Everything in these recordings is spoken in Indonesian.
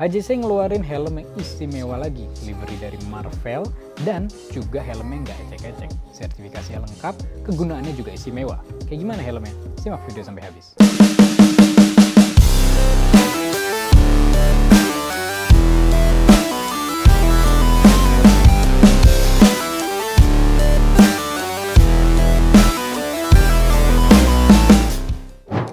HJC ngeluarin helm yang istimewa lagi, livery dari Marvel, dan juga helmnya nggak ecek-ecek. Sertifikasinya lengkap, kegunaannya juga istimewa. Kayak gimana helmnya? Simak video sampai habis.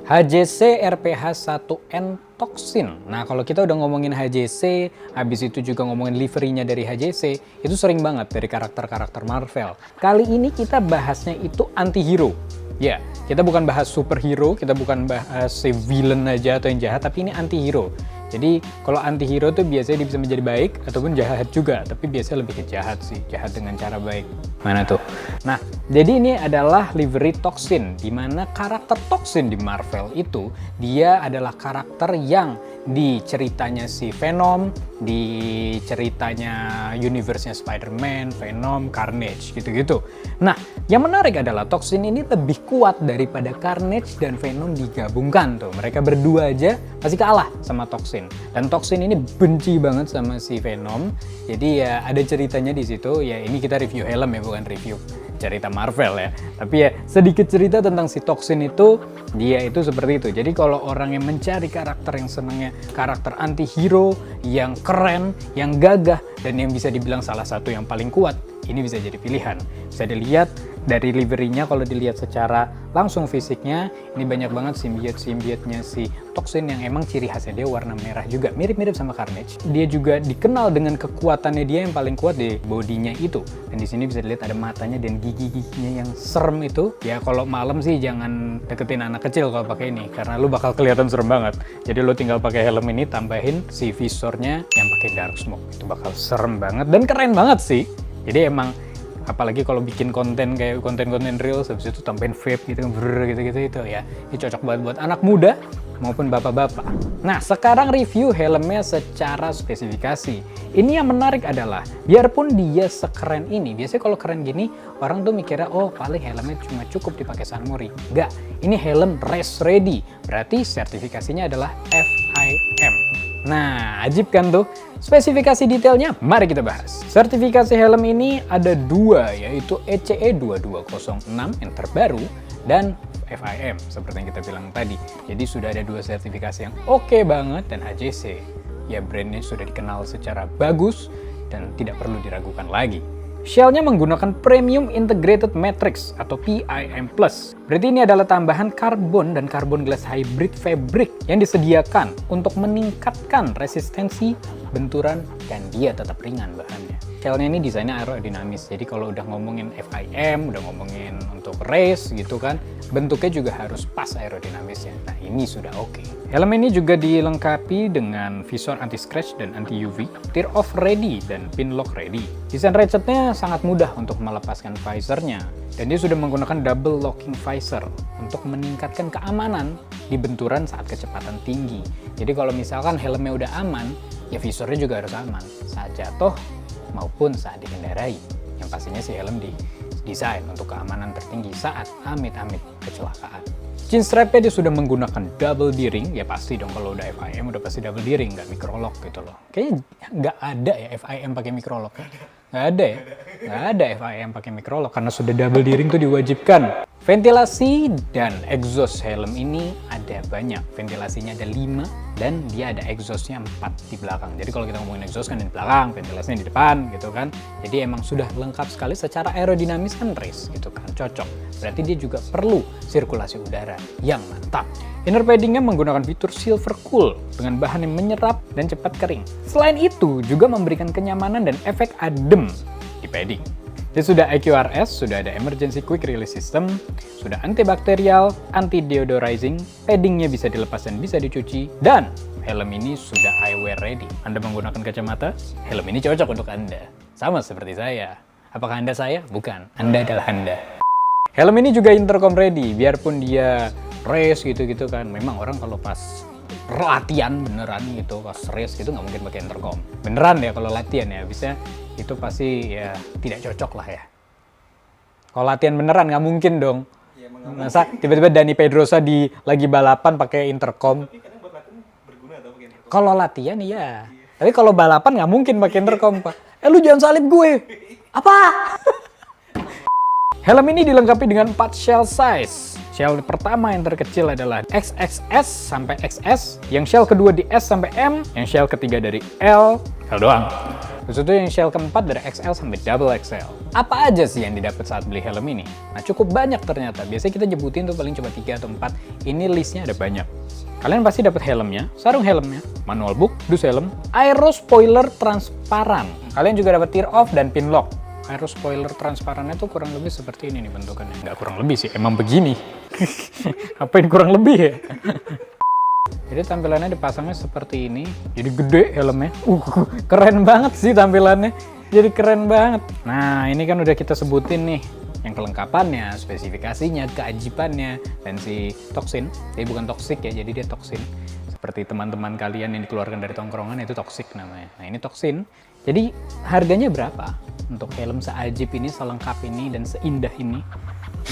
HJC RPH1N Toxin. Nah, kalau kita udah ngomongin HJC, habis itu juga ngomongin liverynya dari HJC, itu sering banget dari karakter-karakter Marvel. Kali ini kita bahasnya itu anti-hero. Ya, kita bukan bahas superhero, kita bukan bahas si villain aja atau yang jahat, tapi ini anti-hero. Jadi, kalau anti-hero tuh biasanya dia bisa menjadi baik ataupun jahat juga, tapi biasanya lebih ke jahat sih, jahat dengan cara baik. Mana tuh? Nah, jadi ini adalah livery Toxin, di mana karakter Toxin di Marvel itu, dia adalah karakter yang di ceritanya si Venom, di ceritanya universe-nya Spider-Man, Venom, Carnage, gitu-gitu. Nah, yang menarik adalah Toxin ini lebih kuat daripada Carnage dan Venom digabungkan tuh. Mereka berdua aja pasti kalah sama Toxin. Dan Toxin ini benci banget sama si Venom. Jadi ya ada ceritanya di situ. Ya ini kita review helm ya, bukan review cerita Marvel ya. Tapi ya sedikit cerita tentang si Toxin itu, dia itu seperti itu. Jadi kalau orang yang mencari karakter yang senangnya karakter anti-hero, yang keren, yang gagah, dan yang bisa dibilang salah satu yang paling kuat, ini bisa jadi pilihan. Bisa dilihat dari liverynya, kalau dilihat secara langsung fisiknya, ini banyak banget simbiot-simbiotnya si Toxin yang emang ciri khasnya dia warna merah juga, mirip-mirip sama Carnage. Dia juga dikenal dengan kekuatannya dia yang paling kuat di bodinya itu. Dan di sini bisa dilihat ada matanya dan gigi-giginya yang serem itu. Ya kalau malam sih jangan deketin anak kecil kalau pakai ini, karena lu bakal kelihatan serem banget. Jadi lu tinggal pakai helm ini, tambahin si visornya yang pakai dark smoke. Itu bakal serem banget dan keren banget sih. Jadi emang apalagi kalau bikin konten kayak konten-konten reels, habis itu tambahin vape gitu, gitu-gitu itu ya. Ini cocok banget buat anak muda maupun bapak-bapak. Nah, sekarang review helmnya secara spesifikasi. Ini yang menarik adalah, biarpun dia sekeren ini, biasanya kalau keren gini, orang tuh mikirnya, oh paling helmnya cuma cukup dipakai Sunmori. Enggak, ini helm race ready. Berarti sertifikasinya adalah FIM. Nah, ajib kan tuh? Spesifikasi detailnya, mari kita bahas. Sertifikasi helm ini ada dua, yaitu ECE 2206 yang terbaru dan FIM, seperti yang kita bilang tadi. Jadi sudah ada dua sertifikasi yang oke banget, dan HJC, ya brandnya sudah dikenal secara bagus dan tidak perlu diragukan lagi. Shell-nya menggunakan Premium Integrated Matrix atau PIM+. Berarti ini adalah tambahan karbon dan karbon glass hybrid fabric yang disediakan untuk meningkatkan resistensi benturan dan dia tetap ringan bahannya. Shell-nya ini desainnya aerodinamis, jadi kalau udah ngomongin FIM, udah ngomongin untuk race gitu kan, bentuknya juga harus pas aerodinamisnya. Nah ini sudah oke. Helm ini juga dilengkapi dengan visor anti-scratch dan anti-UV, tear-off ready dan pin lock ready. Desain ratchetnya sangat mudah untuk melepaskan visornya, dan dia sudah menggunakan double locking visor untuk meningkatkan keamanan di benturan saat kecepatan tinggi. Jadi kalau misalkan helmnya udah aman, ya visornya juga harus aman saat jatuh maupun saat dikendarai. Yang pastinya si helm didesain untuk keamanan tertinggi saat amit-amit kecelakaan. Chin strapnya dia sudah menggunakan double D-ring, ya pasti dong kalau udah FIM udah pasti double D-ring, nggak microlock gitu loh. Kayaknya nggak ada ya FIM pakai microlock. Nggak ada ya? Nggak ada FIM pakai microlock karena sudah double D-ring tuh diwajibkan. Ventilasi dan exhaust helm ini ada banyak. Ventilasinya ada 5 dan dia ada exhaustnya 4 di belakang. Jadi kalau kita ngomongin exhaust kan di belakang, ventilasinya di depan gitu kan. Jadi emang sudah lengkap sekali secara aerodinamis kan race gitu kan, cocok. Berarti dia juga perlu sirkulasi udara yang mantap. Inner paddingnya menggunakan fitur silver cool dengan bahan yang menyerap dan cepat kering. Selain itu juga memberikan kenyamanan dan efek adem di padding. Dia sudah EQRS, sudah ada emergency quick release system, sudah antibakterial, anti deodorizing, paddingnya bisa dilepas dan bisa dicuci, dan helm ini sudah eyewear ready. Anda menggunakan kacamata, helm ini cocok untuk Anda. Sama seperti saya. Apakah Anda saya? Bukan. Anda adalah Anda. Helm ini juga intercom ready, biarpun dia race gitu-gitu kan. Memang orang kalau pas latihan beneran gitu, pas race gitu nggak mungkin pakai intercom. Beneran ya kalau latihan ya, bisa itu pasti ya tidak cocok lah ya. Kalau latihan beneran nggak mungkin dong. Ya, masa tiba-tiba Dani Pedrosa lagi balapan pakai intercom. Tapi kadang buat latihan berguna atau pakai intercom. Kalau latihan iya. Tapi kalau balapan nggak mungkin pakai intercom, Pak. Lu jangan salib gue. Apa? Helm ini dilengkapi dengan 4 shell size. Shell pertama yang terkecil adalah XXS sampai XS, yang shell kedua di S sampai M, yang shell ketiga dari L doang. Terus itu yang shell keempat dari XL sampai double XL. Apa aja sih yang didapat saat beli helm ini? Nah, cukup banyak ternyata. Biasanya kita nyebutin tuh paling cuma 3 atau 4. Ini listnya ada banyak. Kalian pasti dapat helmnya, sarung helmnya, manual book, dus helm, aero spoiler transparan. Kalian juga dapat tear off dan pin lock. Aero spoiler transparannya tuh kurang lebih seperti ini nih bentukannya. Nggak kurang lebih sih, emang begini. Apain kurang lebih ya? Jadi tampilannya dipasangnya seperti ini. Jadi gede helmnya. Keren banget sih tampilannya. Jadi keren banget. Nah, ini kan udah kita sebutin nih. Yang kelengkapannya, spesifikasinya, keajibannya, dan si toksin. Jadi bukan toksik ya, jadi dia toksin. Seperti teman-teman kalian yang dikeluarkan dari tongkrongan itu toksik namanya. Nah, ini toksin. Jadi harganya berapa? Untuk helm seajib ini, selengkap ini, dan seindah ini.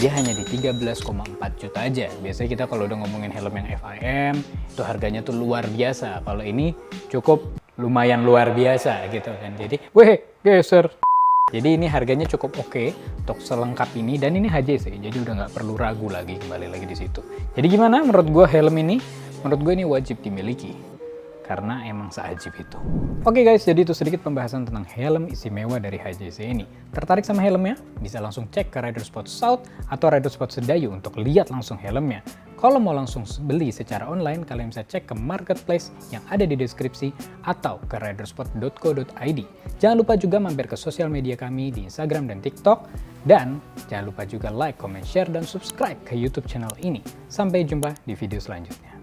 Dia hanya di 13,4 juta aja. Biasanya kita kalau udah ngomongin helm yang FIM, itu harganya tuh luar biasa. Kalau ini cukup lumayan luar biasa gitu kan. Jadi, weh, geser. Jadi ini harganya cukup oke untuk selengkap ini, dan ini HJC, jadi udah nggak perlu ragu lagi, kembali lagi di situ. Jadi gimana menurut gue helm ini? Menurut gue ini wajib dimiliki. Karena emang seajib itu. Oke guys, jadi itu sedikit pembahasan tentang helm istimewa dari HJC ini. Tertarik sama helmnya? Bisa langsung cek ke Rider Sport South atau Rider Sport Sedayu untuk lihat langsung helmnya. Kalau mau langsung beli secara online, kalian bisa cek ke marketplace yang ada di deskripsi atau ke ridersport.co.id. Jangan lupa juga mampir ke sosial media kami di Instagram dan TikTok. Dan jangan lupa juga like, comment, share, dan subscribe ke YouTube channel ini. Sampai jumpa di video selanjutnya.